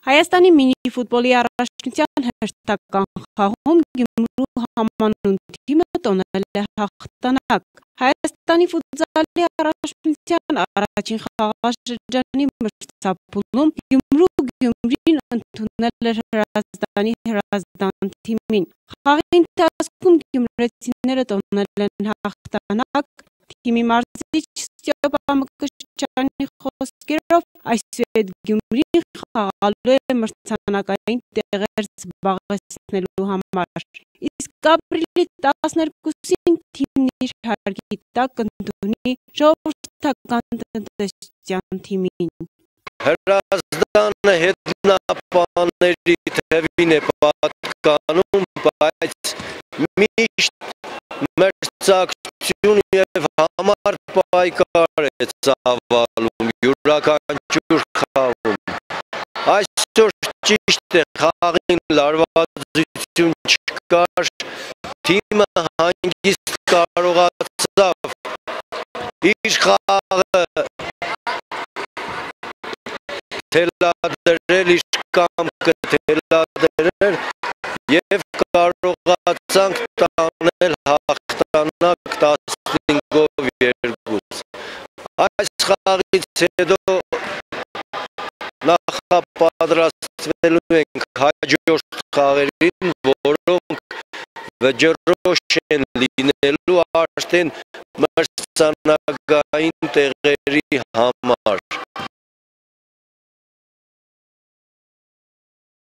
Հայաստանի մինի-ֆուտբոլի առաջնության հերթական խաղում Գյումրու համանուն թիմը տոնել է հաղթանակ։ Հայաստանի ֆուտզալի առաջնության առաջին խաղաշրջանի մրցափուլում Գյումրին ընդունել էր Հրազդան թիմին։ Խաղի ընթացքում գյումրեցիները տոնել են հաղթանակ։ Թիմի մարզիչ Ստեփան Մկրտչյանի խոսքերով այսուհետ Գյումրին խաղալու է մրցանակային տեղեր զբաղեցնելու համար, իսկ ապրիլի 12-ին թիմն իր հարգի տակ կընդունի ժողովրդական տնտեսության թիմին։ Հրազդանը հետնապաների թևին է պատկանում, բայց միշտ մրցակցություն և համար պայքար է ծավալում յուրաքանչյուր խաղում։ Այսօր ճիշտ է խաղին լարվածություն չկար, թիմը հանգիստ կարողացավ իր խաղը թելադրել, իր կամքը թելադրել և կարողացանք տանել հաղթանակ 15-2։ Այս խաղից հետո նախապատրաստվելու ենք հաջորդ խաղերին, որոնք վճռոշ են լինելու արդեն մրցանակային տեղերի համար։